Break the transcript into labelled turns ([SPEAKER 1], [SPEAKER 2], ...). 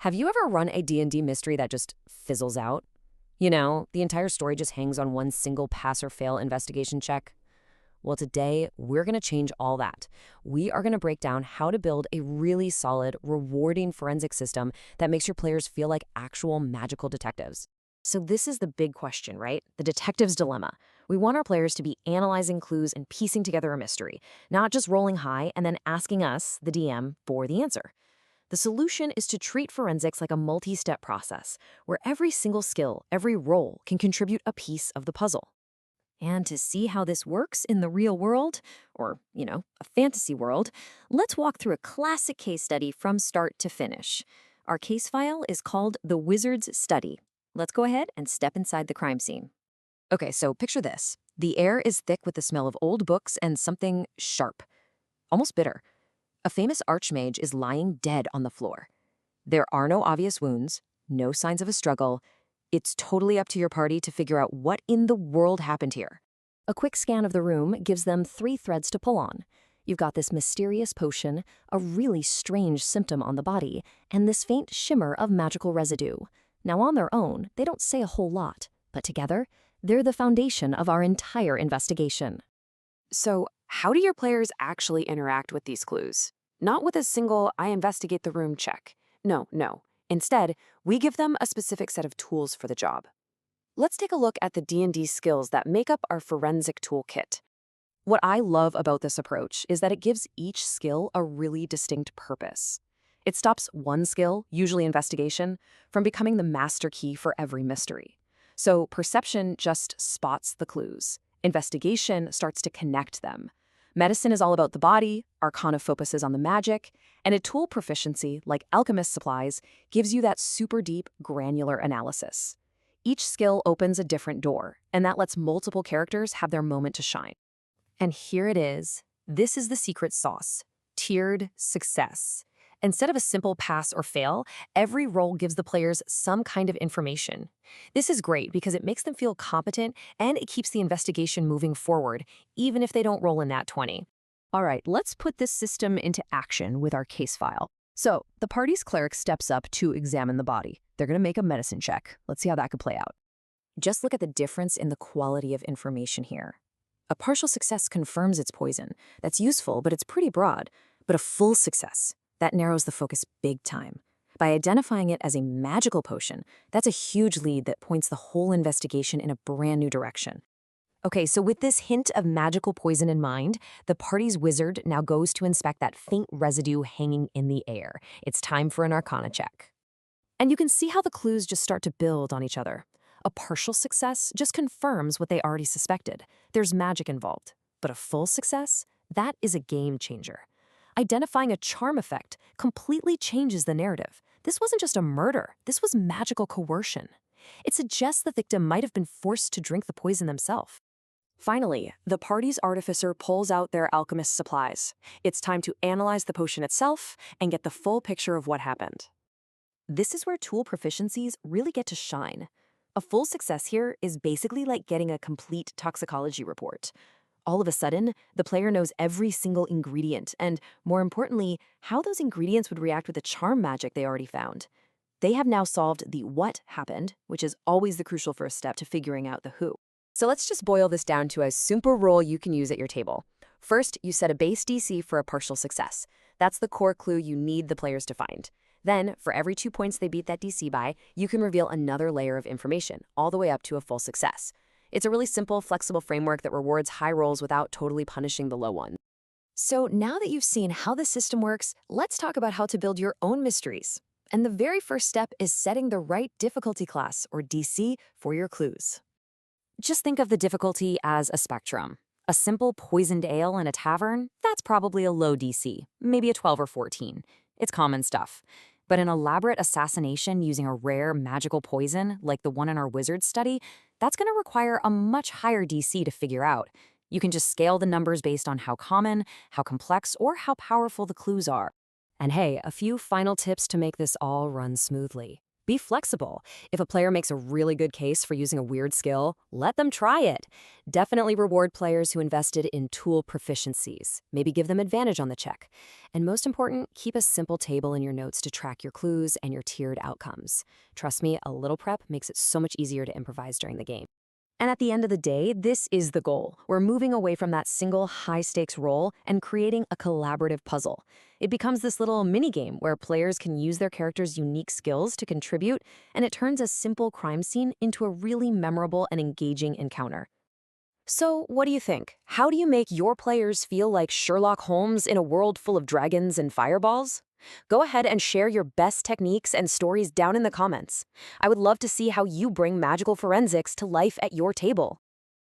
[SPEAKER 1] Have you ever run a D&D mystery that just fizzles out? You know, the entire story just hangs on one single pass or fail investigation check? Well, today, we're going to change all that. We are going to break down how to build a really solid, rewarding forensic system that makes your players feel like actual magical detectives. So this is the big question, right? The detective's dilemma. We want our players to be analyzing clues and piecing together a mystery, not just rolling high and then asking us, the DM, for the answer. The solution is to treat forensics like a multi-step process, where every single skill, every role can contribute a piece of the puzzle. And to see how this works in the real world, or, a fantasy world, let's walk through a classic case study from start to finish. Our case file is called The Wizard's Study. Let's go ahead and step inside the crime scene. Okay, so picture this. The air is thick with the smell of old books and something sharp, almost bitter. A famous archmage is lying dead on the floor. There are no obvious wounds, no signs of a struggle. It's totally up to your party to figure out what in the world happened here. A quick scan of the room gives them 3 threads to pull on. You've got this mysterious potion, a really strange symptom on the body, and this faint shimmer of magical residue. Now on their own, they don't say a whole lot, but together, they're the foundation of our entire investigation.
[SPEAKER 2] So, how do your players actually interact with these clues? Not with a single "I investigate the room" check. No. Instead, we give them a specific set of tools for the job. Let's take a look at the D&D skills that make up our forensic toolkit.
[SPEAKER 1] What I love about this approach is that it gives each skill a really distinct purpose. It stops one skill, usually investigation, from becoming the master key for every mystery. So perception just spots the clues. Investigation starts to connect them. Medicine is all about the body, Arcana focuses on the magic, and a tool proficiency, like Alchemist supplies, gives you that super deep, granular analysis. Each skill opens a different door, and that lets multiple characters have their moment to shine. And here it is. This is the secret sauce: tiered success. Instead of a simple pass or fail, every roll gives the players some kind of information. This is great because it makes them feel competent and it keeps the investigation moving forward, even if they don't roll in that 20. All right, let's put this system into action with our case file. So, the party's cleric steps up to examine the body. They're going to make a medicine check. Let's see how that could play out. Just look at the difference in the quality of information here. A partial success confirms it's poison. That's useful, but it's pretty broad. But a full success, that narrows the focus big time. By identifying it as a magical potion, that's a huge lead that points the whole investigation in a brand new direction. Okay, so with this hint of magical poison in mind, the party's wizard now goes to inspect that faint residue hanging in the air. It's time for an Arcana check. And you can see how the clues just start to build on each other. A partial success just confirms what they already suspected. There's magic involved. But a full success? That is a game changer. Identifying a charm effect completely changes the narrative. This wasn't just a murder. This was magical coercion. It suggests the victim might have been forced to drink the poison themselves. Finally, the party's artificer pulls out their alchemist supplies. It's time to analyze the potion itself and get the full picture of what happened. This is where tool proficiencies really get to shine. A full success here is basically like getting a complete toxicology report. All of a sudden, the player knows every single ingredient and, more importantly, how those ingredients would react with the charm magic they already found. They have now solved the what happened, which is always the crucial first step to figuring out the who. So let's just boil this down to a simple rule you can use at your table. First, you set a base DC for a partial success. That's the core clue you need the players to find. Then, for every 2 points they beat that DC by, you can reveal another layer of information, all the way up to a full success. It's a really simple, flexible framework that rewards high rolls without totally punishing the low ones. So now that you've seen how the system works, let's talk about how to build your own mysteries. And the very first step is setting the right difficulty class, or DC, for your clues. Just think of the difficulty as a spectrum. A simple poisoned ale in a tavern, that's probably a low DC, maybe a 12 or 14. It's common stuff. But an elaborate assassination using a rare magical poison, like the one in our wizard's study, that's going to require a much higher DC to figure out. You can just scale the numbers based on how common, how complex, or how powerful the clues are. And hey, a few final tips to make this all run smoothly. Be flexible. If a player makes a really good case for using a weird skill, let them try it. Definitely reward players who invested in tool proficiencies. Maybe give them advantage on the check. And most important, keep a simple table in your notes to track your clues and your tiered outcomes. Trust me, a little prep makes it so much easier to improvise during the game. And at the end of the day, this is the goal. We're moving away from that single high-stakes roll and creating a collaborative puzzle. It becomes this little mini-game where players can use their characters' unique skills to contribute, and it turns a simple crime scene into a really memorable and engaging encounter. So, what do you think? How do you make your players feel like Sherlock Holmes in a world full of dragons and fireballs? Go ahead and share your best techniques and stories down in the comments. I would love to see how you bring magical forensics to life at your table.